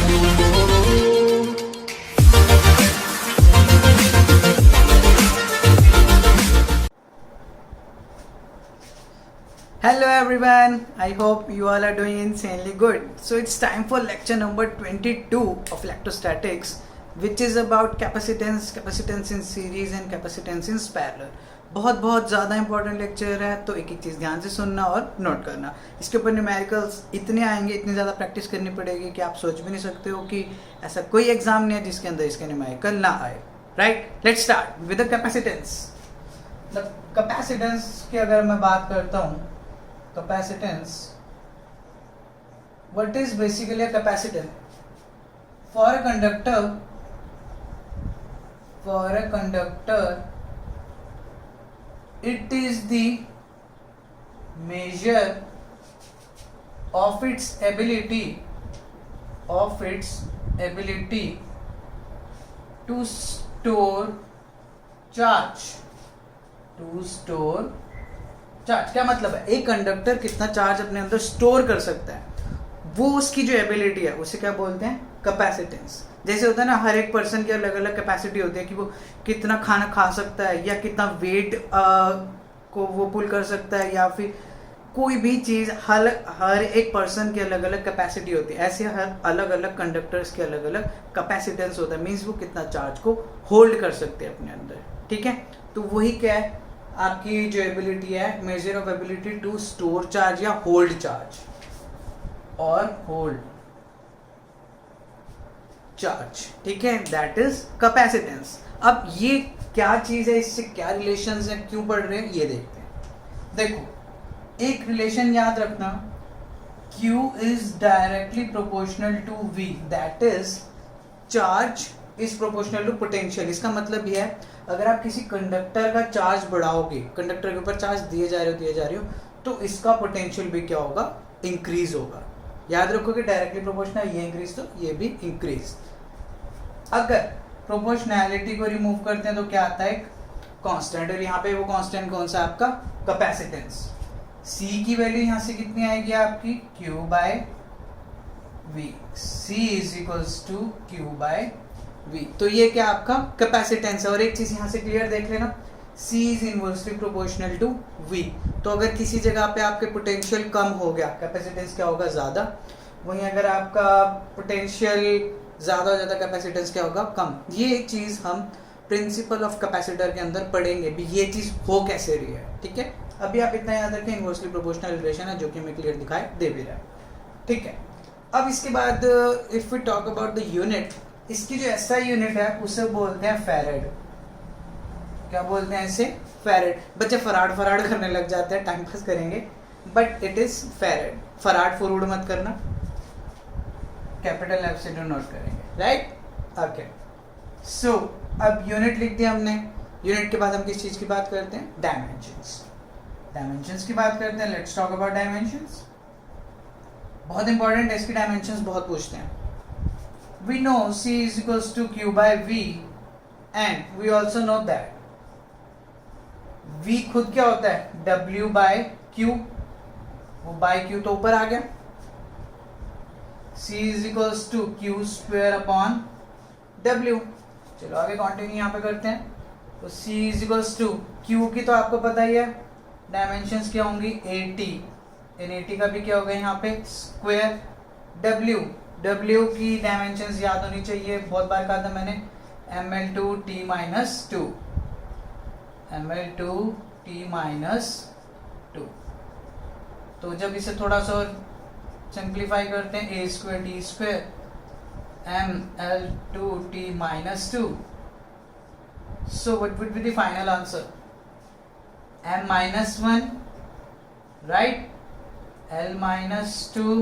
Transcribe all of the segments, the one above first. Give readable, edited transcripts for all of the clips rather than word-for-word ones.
Hello everyone, I hope you all are doing insanely good. So it's time for lecture number 22 of electrostatics, which is about capacitance in series and capacitance in parallel. बहुत ज़्यादा important lecture है, तो एक एक चीज़ ध्यान से सुनना और नोट करना. इसके ऊपर न्यूमेरिकल्स इतने आएंगे, इतनी ज़्यादा प्रैक्टिस करनी पड़ेगी कि आप सोच भी नहीं सकते हो कि ऐसा कोई एग्जाम नहीं है जिसके अंदर इसके न्यूमेरिकल ना आए. Right, let's start with the capacitance. The capacitance की अगर मैं बात करता हूँ, capacitance, what is basically a capacitance? For a conductor it is the measure of its ability to store charge. क्या मतलब है? एक कंडक्टर कितना चार्ज अपने अंदर स्टोर कर सकता है, वो उसकी जो एबिलिटी है उसे क्या बोलते हैं? कैपेसिटेंस. जैसे होता है ना, हर एक पर्सन की अलग अलग कैपेसिटी होती है कि वो कितना खाना खा सकता है, या कितना वेट को वो पुल कर सकता है, या फिर कोई भी चीज़. हर एक पर्सन की अलग अलग कैपेसिटी होती है. ऐसे हर अलग अलग कंडक्टर्स के अलग अलग कैपेसिटेंस होता है. मीन्स वो कितना चार्ज को होल्ड कर सकते हैं अपने अंदर. ठीक है, तो वही क्या है आपकी जो एबिलिटी है, measure of ability to store charge या होल्ड चार्ज और होल्ड चार्ज. ठीक है, दैट इज कैपेसिटेंस. अब ये क्या चीज है, इससे क्या रिलेशंस है, क्यों पढ़ रहे हैं, ये देखते हैं. देखो, एक रिलेशन याद रखना, Q is directly proportional to V, that is charge is proportional to potential. इसका मतलब यह है, अगर आप किसी कंडक्टर का चार्ज बढ़ाओगे, कंडक्टर के ऊपर चार्ज दिए जा रहे हो, तो इसका पोटेंशियल भी क्या होगा? इंक्रीज होगा. याद रखो कि डायरेक्टली प्रोपोर्शनल, ये इंक्रीज तो ये भी इंक्रीज. अगर प्रोपोर्शनैलिटी को रिमूव करते हैं तो क्या आता है? एक कांस्टेंट. और यहाँ पे वो कांस्टेंट कौन सा? आपका कैपेसिटेंस. C की वैल्यू यहाँ से कितनी आएगी आपकी? Q by V. C is equals to Q by V. तो ये क्या आपका कैपेसिटेंस है. और एक चीज यहाँ से क्लियर देख लेना, C is inversely proportional to V. तो अगर किसी जगह पे आपके पोटेंशियल कम हो गया, कैपेसिटेंस क्या होगा? ज्यादा. वहीं अगर आपका पोटेंशियल ज्यादा हो जाता, कैपेसिटेंस क्या होगा? कम. ये एक चीज हम प्रिंसिपल ऑफ कैपेसिटर के अंदर पढ़ेंगे भी, ये चीज हो कैसे रही है. ठीक है, अभी आप इतना याद रखें, इनवर्सली प्रोपोर्शनल रिलेशन है, जो कि हमें क्लियर दिखाई दे भी रहा है. ठीक है, अब इसके बाद if we talk about the unit, इसकी जो एसआई यूनिट है उसे बोलते हैं फैरेड. क्या बोलते हैं इसे? फैरेड. बच्चे फराड करने लग जाते हैं, टाइम पास करेंगे, but it is farad. Farad forward मत करना, कैपिटल एफ से नोट करेंगे. Right, okay. सो अब यूनिट लिख दिया हमने. यूनिट के बाद हम किस चीज की बात करते हैं? डायमेंशंस. डायमेंशंस की बात करते हैं. Let's talk about dimensions. बहुत इंपॉर्टेंट है, इसकी डायमेंशंस बहुत पूछते हैं. We know C is equals to Q by V, and we also know that V खुद क्या होता है? W by Q. वो by Q तो ऊपर आ गया. C is equals to Q square upon W. चलो आगे कंटिन्यू यहाँ पे करते हैं. तो C is equals to Q की तो आपको पता ही है, डायमेंशंस क्या होंगी? 80. इन 80 का भी क्या होगा यहाँ पे? स्क्वायर. W की डायमेंशंस याद होनी चाहिए, बहुत बार कहा था मैंने, ml2t minus 2. ml2t minus 2. तो जब इसे थोड़ा सा सिंप्लीफाई करते हैं, a square t square ml2t minus 2. So what would be the final answer? m minus 1, right? L minus 2,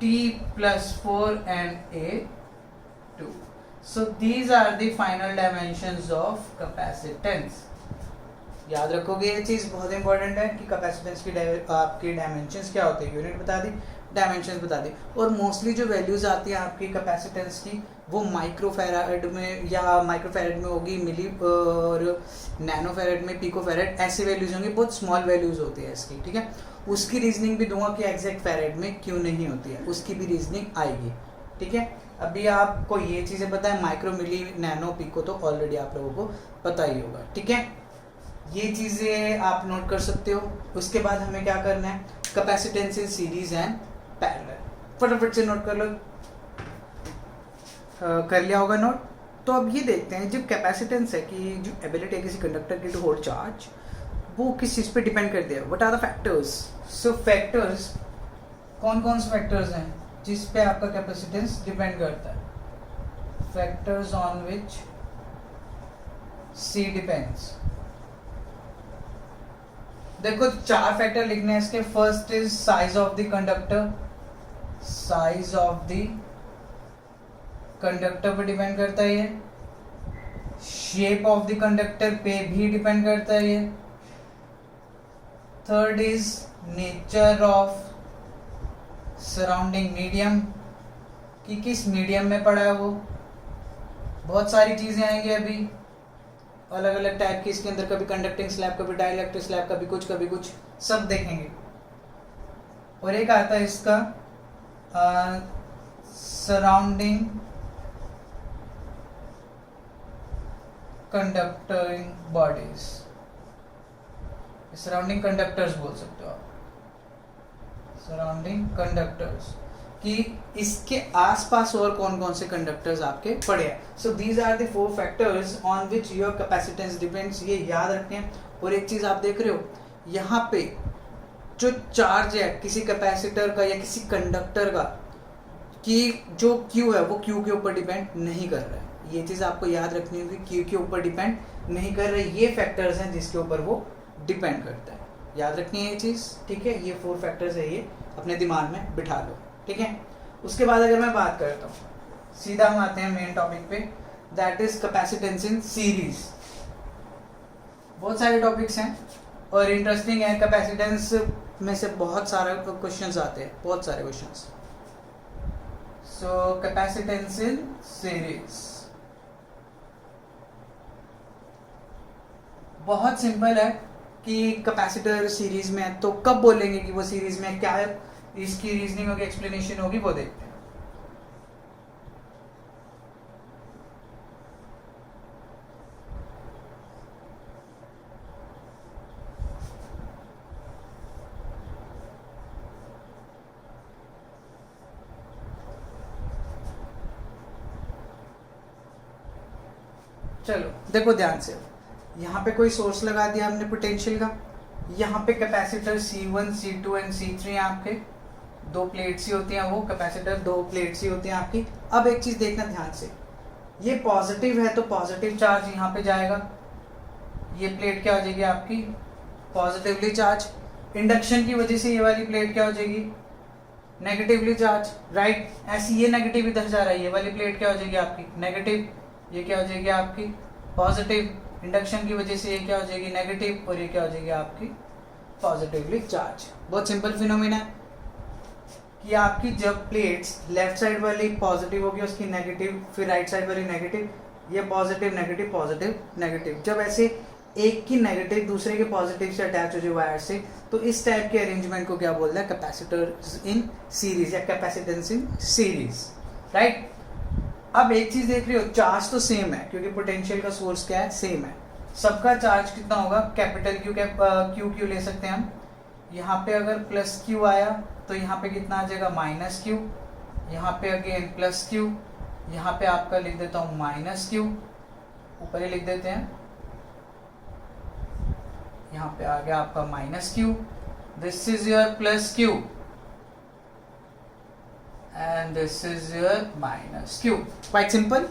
t plus 4 and a 2. So these are the final dimensions of capacitance. याद रखोगे ये चीज़ बहुत important है कि capacitance की आपकी dimensions क्या होते हैं. यूनिट बता दी, डायमेंशंस बता दी, और मोस्टली जो वैल्यूज आती हैं आपकी कैपेसिटेंस की वो माइक्रोफैराड में या माइक्रोफैराड में होगी, मिली और नैनोफैराड में, पिकोफैराड, ऐसी वैल्यूज होंगी. बहुत स्मॉल वैल्यूज होती है इसकी. ठीक है, उसकी रीजनिंग भी दूंगा कि एग्जैक्ट फैराड में क्यों नहीं होती है, उसकी भी रीजनिंग आएगी. ठीक है, अभी आपको ये चीज़ें पता है, माइक्रो, मिली, नैनो, पिको तो ऑलरेडी आप लोगों को पता ही होगा। ठीक है, ये चीज़ें आप नोट कर सकते हो। उसके बाद हमें क्या करना है, capacitance in series and parallel, फटाफट से नोट कर लो। कर लिया होगा नोट। तो अब ये देखते हैं, जो कैपेसिटेंस है कि जो एबिलिटी है किसी कंडक्टर की टू होल्ड चार्ज, वो किस चीज़ पे डिपेंड करते हैं, what are the factors. So factors, कौन कौन से फैक्टर्स हैं जिस पे आपका कैपेसिटेंस डिपेंड करता है, factors on which see depends. देखो 4 फैक्टर लिखने हैं इसके। First is size of the conductor, size of the conductor पे डिपेंड करता है ये। शेप ऑफ द कंडक्टर पे भी डिपेंड करता है ये। Third is nature of surrounding medium, कि किस मीडियम में पड़ा है वो। बहुत सारी चीजें आएंगी अभी, अलग अलग टाइप की इसके अंदर, कभी कंडक्टिंग स्लैब, कभी डाइलेक्ट्रिक स्लैब, कभी कुछ, सब देखेंगे। और एक आता है इसका surrounding conducting bodies, surrounding conductors बोल सकते हो आप, सराउंडिंग कंडक्टर्स, कि इसके आसपास और कौन कौन से कंडक्टर्स आपके पड़े हैं। So these are the 4 factors on which your capacitance depends, ये याद रखने हैं। और एक चीज आप देख रहे हो यहाँ पे, जो चार्ज है किसी कैपेसिटर का या किसी कंडक्टर का, कि जो Q है वो Q के ऊपर डिपेंड नहीं कर रहा है। ये चीज़ आपको याद रखनी होगी, Q के ऊपर डिपेंड नहीं कर रहे, ये फैक्टर्स हैं जिसके ऊपर वो डिपेंड करता है। याद रखनी है ये चीज़, ठीक है। ये 4 फैक्टर्स है, ये अपने दिमाग में बिठा लो, ठीक है। उसके बाद अगर मैं बात करता हूँ, सीधा हम आते हैं मेन टॉपिक पे, that is capacitance in series. बहुत सारे टॉपिक्स हैं और इंटरेस्टिंग है। कैपेसिटेंस में से बहुत सारे क्वेश्चंस आते हैं, बहुत सारे questions. So capacitance in series बहुत सिंपल है कि कैपेसिटर सीरीज में है, तो कब बोलेंगे कि वो सीरीज में, क्या है इसकी रीजनिंग होगी, एक्सप्लेनेशन होगी, वो देखते हैं। चलो देखो ध्यान से, यहाँ पे कोई सोर्स लगा दिया हमने पोटेंशियल का, यहाँ पे capacitor C1, C2 and C3 हैं आपके, 2 प्लेट्स ही होती हैं वो कैपेसिटर, 2 प्लेट्स ही होती हैं आपकी। अब एक चीज देखना ध्यान से, ये पॉजिटिव है तो पॉजिटिव चार्ज यहाँ पे जाएगा, ये प्लेट क्या हो जाएगी आपकी पॉजिटिवली चार्ज। इंडक्शन की वजह से ये वाली प्लेट क्या हो जाएगी नेगेटिवली चार्ज, राइट। ऐसी ये नेगेटिव इधर जा रहा है, ये वाली प्लेट क्या हो जाएगी आपकी नेगेटिव, ये क्या हो जाएगी आपकी पॉजिटिव। इंडक्शन की वजह से ये क्या हो जाएगी नेगेटिव और ये क्या हो जाएगी आपकी पॉजिटिवली चार्ज। बहुत सिंपल फिनोमेना है कि आपकी जब प्लेट्स लेफ्ट साइड वाली पॉजिटिव होगी उसकी नेगेटिव, फिर राइट साइड वाली नेगेटिव, ये पॉजिटिव नेगेटिव पॉजिटिव नेगेटिव, जब ऐसे एक की नेगेटिव दूसरे के पॉजिटिव से अटैच हो जाए वायर से, तो इस टाइप के अरेंजमेंट को क्या बोलता है कैपेसिटर इन सीरीज या कैपेसिटेंस इन सीरीज, राइट। अब एक चीज देख रहे हो, चार्ज तो सेम है क्योंकि पोटेंशियल का सोर्स क्या है सेम है, सबका चार्ज कितना होगा कैपिटल क्यू, क्यू ले सकते हैं हम। यहाँ पे अगर प्लस क्यू आया तो यहाँ पे कितना आ जाएगा माइनस क्यू, यहाँ पे अगेन प्लस क्यू, यहाँ पे आपका लिख देता हूँ माइनस क्यू, ऊपर ही लिख देते हैं, यहाँ पे आ गया आपका minus Q, this is your plus Q and this is your minus q, quite simple.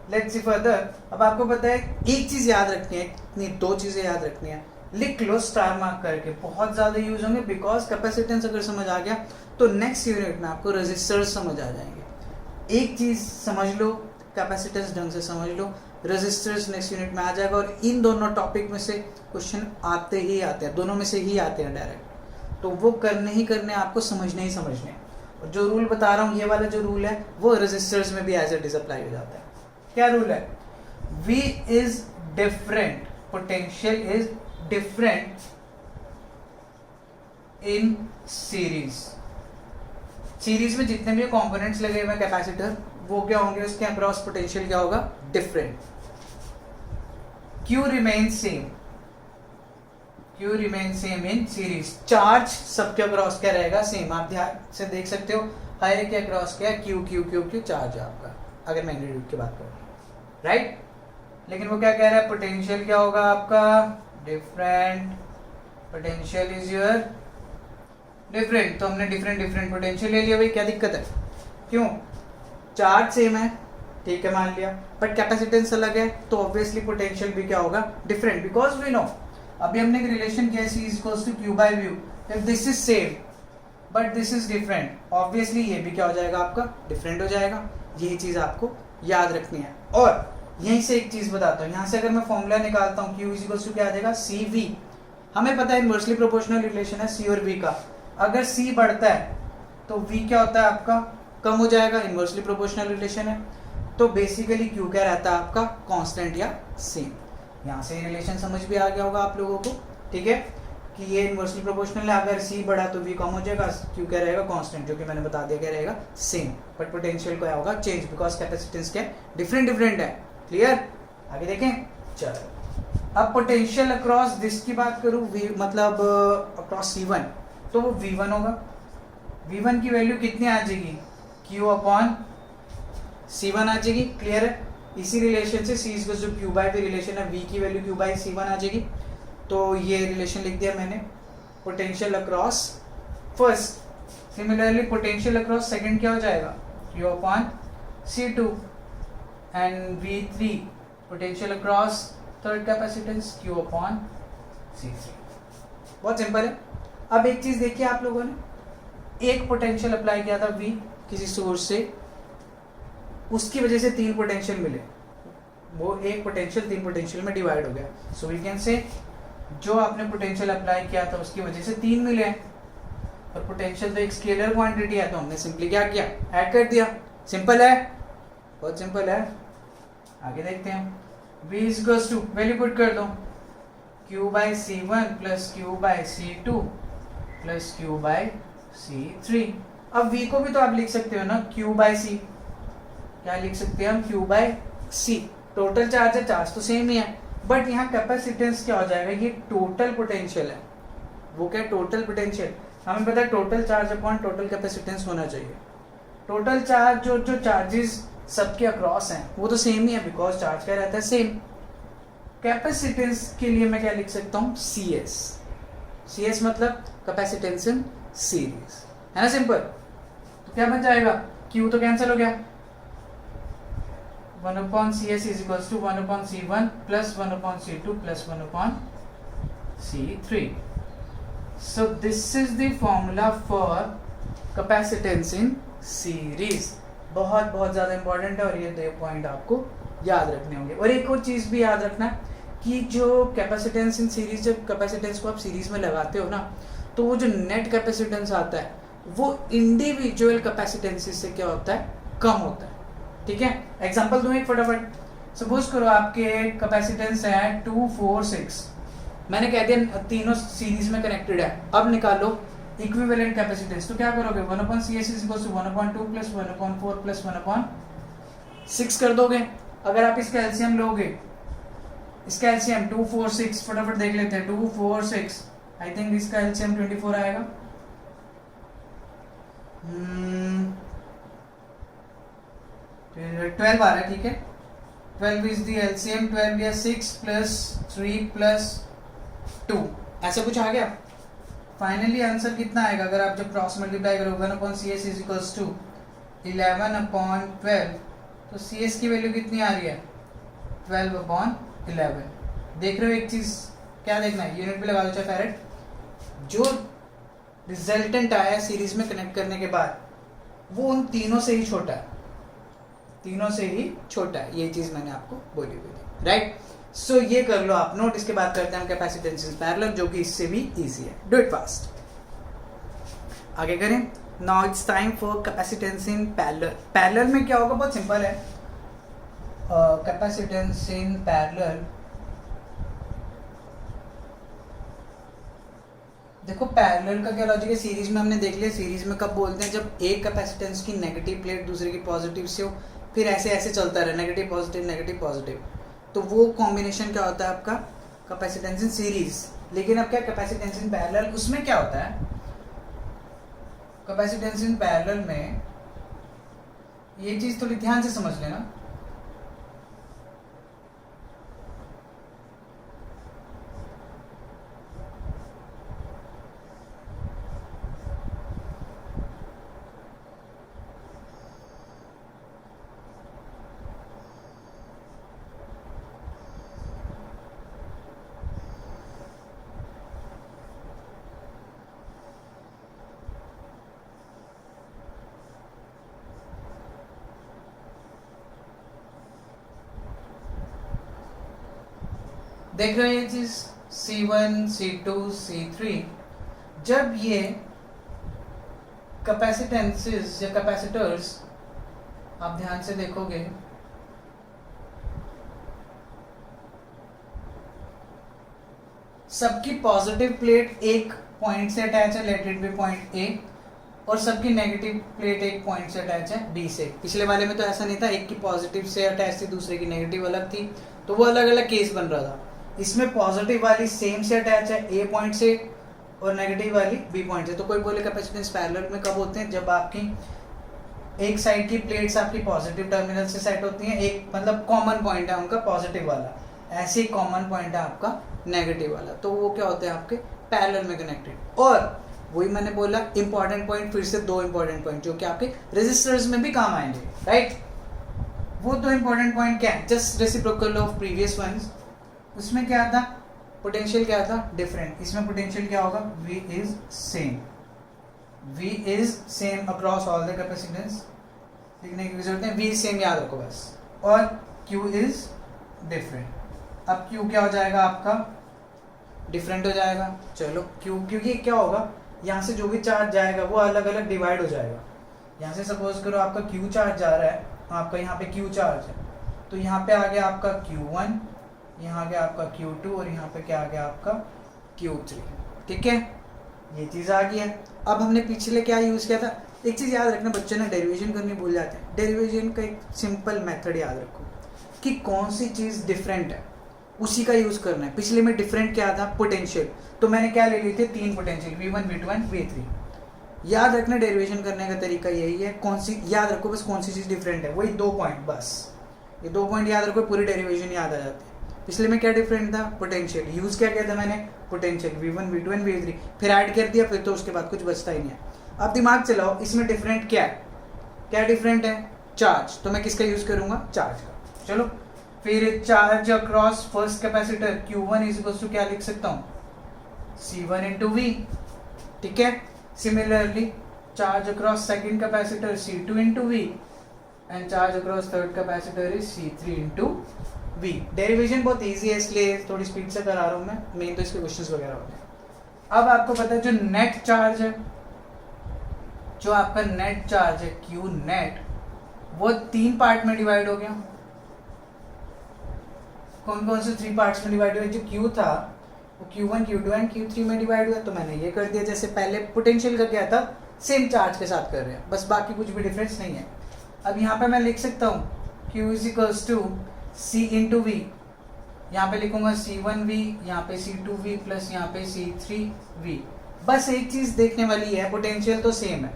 Let's see further. अब आपको पता है एक चीज याद रखनी है, नहीं 2 चीजें याद रखनी है, लिख लो स्टार मार्क करके, बहुत ज्यादा यूज होंगे बिकॉज कैपेसिटेंस अगर समझ आ गया तो नेक्स्ट यूनिट में आपको रेजिस्टर्स समझ आ जाएंगे। एक चीज समझ लो, कैपेसिटेंस ढंग से समझ लो, रेजिस्टर्स नेक्स्ट यूनिट में आ जाएगा। और इन दोनों टॉपिक में से क्वेश्चन आते ही आते हैं, दोनों में से ही आते हैं डायरेक्ट, तो वो करने ही करने, आपको समझने ही समझने। जो रूल बता रहा हूं, ये वाला जो रूल है वो रेजिस्टर्स में भी एज इट इज अप्लाई हो जाता है। क्या रूल है, V is different, potential is different in series. Series में जितने भी कंपोनेंट्स लगे हुए कैपेसिटर वो क्या होंगे, उसके अक्रॉस पोटेंशियल क्या होगा, different. Q remains same, Q remains same in series। Charge सबके अक्रॉस क्या रहेगा, सेम। आप ध्यान से देख सकते हो हर एक के अक्रॉस क्या है, Q Q Q Q charge है आपका, अगर मैग्नीट्यूड की बात करें, राइट। लेकिन वो क्या कह रहा है, पोटेंशियल क्या होगा आपका, different. Potential is your different, तो हमने डिफरेंट पोटेंशियल ले लिया भाई, क्या दिक्कत है, क्यों, चार्ज सेम है, ठीक है मान लिया, बट कैपेसिटेंस अलग है, तो ऑब्वियसली पोटेंशियल भी क्या होगा, डिफरेंट। बिकॉज वी नो, अभी हमने एक रिलेशन किया C equals to Q by V, if this is same but this is different, obviously ये भी क्या हो जाएगा आपका, डिफरेंट हो जाएगा। यही चीज आपको याद रखनी है। और यहीं से एक चीज बताता हूँ, यहाँ से अगर मैं फॉर्मूला निकालता हूँ Q इक्वल्स टू क्या आ जाएगा, CV। हमें पता है इनवर्सली प्रोपोर्शनल रिलेशन है C और V का, अगर C बढ़ता है तो V क्या होता है आपका, कम हो जाएगा, इनवर्सली प्रोपोर्शनल रिलेशन है। तो बेसिकली Q क्या रहता है आपका, कांस्टेंट या सेम। यहाँ से रिलेशन समझ भी आ गया होगा आप लोगों को, ठीक है, कि ये इनवर्सली प्रोपोर्शनल है, अगर C बढ़ा तो V कम हो जाएगा, Q क्या रहेगा, कांस्टेंट, जो कि मैंने बता दिया क्या रहेगा, सेम। बट पोटेंशियल क्या होगा, चेंज, बिकॉज कैपेसिटेंस क्या डिफरेंट है। क्लियर, आगे देखें, चलो। अब पोटेंशियल अक्रॉस दिस की बात करूँ, मतलब अक्रॉस C1, तो वो V1 होगा। V1 की वैल्यू कितनी आ जाएगी, Q अपॉन C1 आ जाएगी। क्लियर है, इसी रिलेशन से C equals to Q by V relation है, V की वैल्यू Q बाय C1 आ जाएगी। तो ये रिलेशन लिख दिया मैंने, potential across first. Similarly potential across second क्या हो जाएगा, Q upon C2 and V3 potential across third capacitance Q upon C3। बहुत सिंपल है। अब एक चीज देखिए, आप लोगों ने एक पोटेंशियल अप्लाई किया था V किसी सोर्स से, उसकी वजह से तीन पोटेंशियल मिले, वो एक पोटेंशियल तीन पोटेंशियल में डिवाइड हो गया। सो वी कैन से जो आपने पोटेंशियल अप्लाई किया था उसकी वजह से तीन मिले, और पोटेंशियल तो एक स्केलर क्वांटिटी है, तो हमने सिंपली क्या किया, ऐड कर दिया। सिंपल है, बहुत सिंपल है। आगे देखते हैं, V equals to value put कर दो, Q by C1 plus Q by C2 plus Q by C3। अब V को भी तो आप लिख सकते हो ना, Q बाय C, क्या लिख सकते हैं हम, Q by C। Total charge है, चार्ज तो सेम ही है, बट यहाँ कैपेसिटेंस क्या हो जाएगा, ये टोटल पोटेंशियल है। वो क्या, टोटल पोटेंशियल, हमें पता है total charge upon total capacitance होना चाहिए। टोटल चार्ज जो चार्जेस सबके अक्रॉस हैं वो तो सेम ही है, बिकॉज चार्ज क्या रहता है, सेम। कैपेसिटेंस के लिए मैं क्या लिख सकता हूँ, CS मतलब कैपेसिटेंस इन सीरीज, है ना, सिंपल। तो क्या बन जाएगा, Q तो कैंसिल हो गया, 1 upon CS is equals to 1 upon C1 plus 1 upon C2 plus 1 upon C3. So this is the formula for capacitance in series. बहुत ज़्यादा इंपॉर्टेंट है, और ये दो पॉइंट आपको याद रखने होंगे। और एक और चीज़ भी याद रखना कि जो कैपेसिटेंस इन सीरीज, जब कैपेसिटेंस को आप सीरीज में लगाते हो ना, तो वो जो नेट कैपेसिटेंस आता है वो इंडिविजुअल कैपेसिटेंसेस से क्या होता है, कम होता है। ठीक है, एग्जांपल दूं एक फटाफट। सपोज करो आपके कैपेसिटेंस है 246, मैंने कह दिया तीनों सीरीज में कनेक्टेड है। अब निकालो इक्विवेलेंट कैपेसिटेंस, तो क्या करोगे, 1 upon CS is equals to 1 upon 2 plus 1 upon 4 plus 1 upon 6 कर दोगे। अगर आप इसका एलसीएम लोगे, इसका एलसीएम 246, फटाफट देख लेते हैं, 246, आई थिंक इसका एलसीएम 24 आएगा। 12 आ रहा है, ठीक है। 12 इज द एलसीएम, 12 या 6 प्लस 3 प्लस 2, ऐसा कुछ आ गया। फाइनली आंसर कितना आएगा, अगर आप जब क्रॉस मल्टीप्लाई करोगे 1 upon CS is equals to 11 upon 12, तो CS की वैल्यू कितनी आ रही है, 12 upon 11। देख रहे हो एक चीज, क्या देखना है, यूनिट पे लगा दो चाहे फैरेड। जो रिजल्टेंट आया सीरीज में कनेक्ट करने के बाद, वो उन तीनों से ही छोटा है, तीनों से ही छोटा है। ये चीज मैंने आपको बोली हुई थी, राइट। सो ये कर लो आप नोट। इसके बाद करते हैं हम कैपेसिटेंस इन पैरेलल, जो कि इससे भी इजी है। डू इट फास्ट, आगे करें। Now it's time for capacitance in parallel. Parallel में क्या होगा, बहुत सिंपल है। कैपेसिटेंस इन पैरेलल देखो पैरेलल का क्या लॉजिक है, सीरीज में हमने देख लिया, सीरीज में कब बोलते हैं जब एक कैपेसिटेंस की नेगेटिव प्लेट दूसरे की पॉजिटिव से हो, फिर ऐसे ऐसे चलता रहे नेगेटिव पॉजिटिव, तो वो कॉम्बिनेशन क्या होता है आपका कैपेसिटेंस इन सीरीज। लेकिन अब क्या कैपेसिटेंस इन पैरेलल, उसमें क्या होता है कैपेसिटेंस इन पैरेलल में, ये चीज थोड़ी ध्यान से समझ लेना। देख रहे हो ये चीज C1 C2 C3, जब ये कैपेसिटेंसेस या कैपेसिटर्स आप ध्यान से देखोगे सबकी पॉजिटिव प्लेट एक पॉइंट से अटैच है, let it be point A, और सबकी नेगेटिव प्लेट एक पॉइंट से अटैच है बी से। पिछले वाले में तो ऐसा नहीं था, एक की पॉजिटिव से अटैच थी दूसरे की नेगेटिव अलग थी, तो वो अलग अलग केस बन रहा था। इसमें पॉजिटिव वाली सेम से अटैच है ए पॉइंट से और नेगेटिव वाली बी पॉइंट से। तो कोई बोले कैपेसिटेंस पैरेलल में कब होते हैं, जब आपकी एक साइड की प्लेट्स आपकी पॉजिटिव टर्मिनल से सेट होती हैं, एक मतलब कॉमन पॉइंट है उनका पॉजिटिव वाला, ऐसे ही कॉमन पॉइंट है आपका नेगेटिव वाला, तो वो क्या होते हैं आपके पैरेलल में कनेक्टेड। और वही मैंने बोला इंपॉर्टेंट पॉइंट, फिर से दो इंपॉर्टेंट पॉइंट जो कि आपके रेजिस्टर्स में भी काम आएंगे, राइट। वो दो इंपॉर्टेंट पॉइंट क्या है, just reciprocal of previous ones. उसमें क्या था, पोटेंशियल क्या था, डिफरेंट। इसमें पोटेंशियल क्या होगा, V is same, V is same across all the capacitance, लिखने की जरूरत है, V इज सेम याद रखो बस, और Q इज डिफरेंट। अब Q क्या हो जाएगा आपका, डिफरेंट हो जाएगा। चलो Q, क्योंकि क्या होगा यहाँ से जो भी चार्ज जाएगा वो अलग अलग डिवाइड हो जाएगा। यहाँ से सपोज करो आपका Q चार्ज जा रहा है, आपका यहाँ पे Q चार्ज है, तो यहाँ पे आ गया आपका Q1, यहाँ आ गया आपका Q2, और यहाँ पे क्या आ गया आपका Q3, ठीक है, ये चीज़ आ गई है। अब हमने पिछले क्या यूज़ किया था, एक चीज़ याद रखना, बच्चे ना डेरिवेशन करनी भूल जाते हैं। डेरिवेशन का एक सिंपल मेथड याद रखो कि कौन सी चीज़ डिफरेंट है उसी का यूज़ करना है। पिछले में डिफरेंट क्या था, पोटेंशियल, तो मैंने क्या ले लिए थे, तीन potential V1 V2 and V3। याद रखना डेरिवेशन करने का तरीका यही है, कौन सी याद रखो बस, कौन सी चीज़ डिफरेंट है, वही दो पॉइंट, बस ये दो पॉइंट याद रखो, पूरी डेरिवेशन याद आ जाती है। पिछले में क्या डिफरेंट था, पोटेंशियल, यूज़ क्या किया था मैंने, potential V1 V2 and V3, फिर ऐड कर दिया, फिर तो उसके बाद कुछ बचता ही नहीं है। अब दिमाग चलाओ, इसमें डिफरेंट क्या है, क्या डिफरेंट है, चार्ज, तो मैं किसका यूज़ करूँगा, चार्ज का। चलो फिर charge across first capacitor Q1 is equal to क्या लिख सकता हूँ, C1 इंटू V, ठीक है। Similarly charge across second capacitor C2 into V, and charge across third capacitor is C3 into V। Derivation बहुत इजी है, इसलिए थोड़ी स्पीड से करा रहा हूँ मैं, मेन तो इसके क्वेश्चंस वगैरह होते हैं। अब आपको पता है जो नेट चार्ज है, जो आपका नेट चार्ज है Q नेट, वो तीन पार्ट में डिवाइड हो गया। कौन कौन से थ्री पार्ट्स में डिवाइड हुए, जो Q था वो Q1 Q2 एंड Q3 में डिवाइड हुआ। तो मैंने ये कर दिया, जैसे पहले पोटेंशियल का क्या था, सेम चार्ज के साथ कर रहे हैं, बस बाकी कुछ भी डिफरेंस नहीं है। अब यहाँ पे मैं लिख सकता हूँ Q is equals to C into V, यहाँ पे लिखूंगा C1V, यहाँ पे C2V प्लस यहाँ पे C3V। बस एक चीज़ देखने वाली है, पोटेंशियल तो सेम है,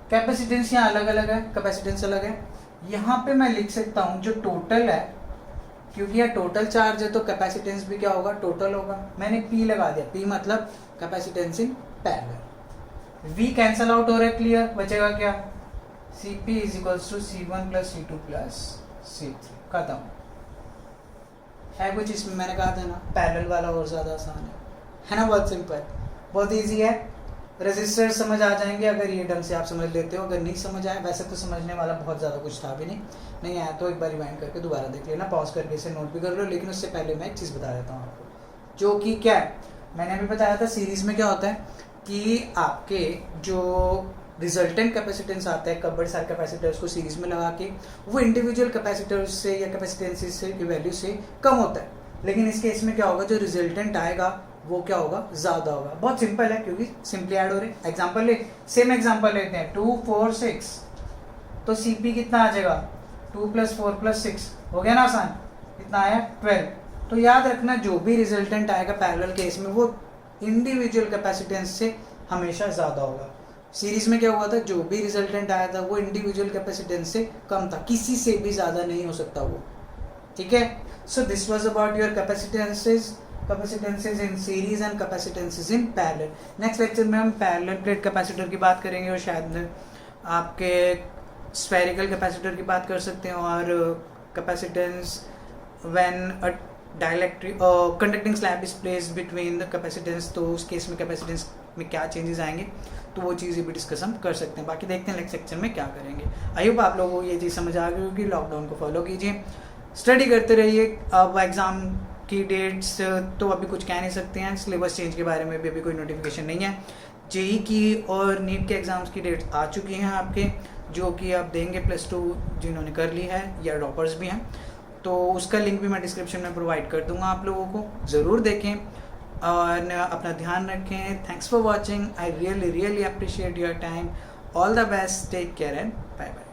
कैपेसिटेंस यहाँ अलग अलग है, कैपेसिटेंस अलग है। यहाँ पे मैं लिख सकता हूँ जो टोटल है, क्योंकि यह टोटल चार्ज है तो कैपेसिटेंस भी क्या होगा, टोटल होगा। मैंने P लगा दिया, P मतलब capacitance in parallel. V cancel out हो रहा है, क्लियर, बचेगा क्या, Cp is equals to C1 plus C2 plus C3, खत्म। है कुछ इसमें, मैंने कहा था ना पैरेलल वाला और ज़्यादा आसान है ना, बहुत सिंपल, बहुत इजी है। रेजिस्टर समझ आ जाएंगे अगर ये ढंग से आप समझ लेते हो, अगर नहीं समझ आए, वैसे तो समझने वाला बहुत ज़्यादा कुछ था भी नहीं आया तो एक बार रिवाइंड करके दोबारा देख लेना, पॉज करके इसे नोट भी कर लो। लेकिन उससे पहले मैं एक चीज़ बता देता हूँ आपको, जो कि क्या है, मैंने अभी बताया था सीरीज़ में क्या होता है कि आपके जो रिजल्टेंट कैपेसिटेंस आता है, बड़े सारे कैपेसिटर्स को सीरीज में लगा के, वो इंडिविजुअल कैपेसिटर्स से या कैपेसिटेंसेस से की वैल्यू से कम होता है। लेकिन इस केस में क्या होगा, जो रिजल्टेंट आएगा वो क्या होगा, ज़्यादा होगा। बहुत सिंपल है क्योंकि सिंपली ऐड हो रहे हैं। एग्जाम्पल ले, सेम एग्जाम्पल लेते हैं 2 4 6, तो CP कितना आ जाएगा 2 + 4 + 6, हो गया ना आसान, कितना आया 12। तो याद रखना जो भी रिजल्टेंट आएगा पैरेलल केस में वो इंडिविजुअल कैपेसिटेंस से हमेशा ज़्यादा होगा। सीरीज में क्या हुआ था, जो भी रिजल्टेंट आया था वो इंडिविजुअल कैपेसिटेंस से कम था, किसी से भी ज़्यादा नहीं हो सकता वो, ठीक है। So this was about your capacitances in series and capacitances in parallel. Next lecture में हम पैरेलल प्लेट कैपेसिटर की बात करेंगे और शायद आपके स्फेरिकल कैपेसिटर की बात कर सकते हैं, और capacitance when a dielectric conducting slab is placed between the capacitance, तो उस केस में कैपेसिटेंस में क्या चेंजेस आएंगे, तो वो चीज़ें भी डिस्कस हम कर सकते हैं। बाकी देखते हैं नेक्स्ट सेक्शन में क्या करेंगे। आई होप आप लोगों को ये चीज़ समझ आ गई होगी। लॉकडाउन को फॉलो कीजिए, स्टडी करते रहिए। अब एग्ज़ाम की डेट्स तो अभी कुछ कह नहीं सकते हैं, सिलेबस चेंज के बारे में भी अभी कोई नोटिफिकेशन नहीं है। जेई की और नीट के एग्ज़ाम्स की डेट्स आ चुकी हैं आपके, जो कि आप देंगे +2 जिन्होंने कर ली है या ड्रॉपर्स भी हैं, तो उसका लिंक भी मैं डिस्क्रिप्शन में प्रोवाइड कर दूंगा, आप लोगों को ज़रूर देखें और अपना ध्यान रखें। Thanks for watching, I really appreciate your time. All the best, take care and bye bye.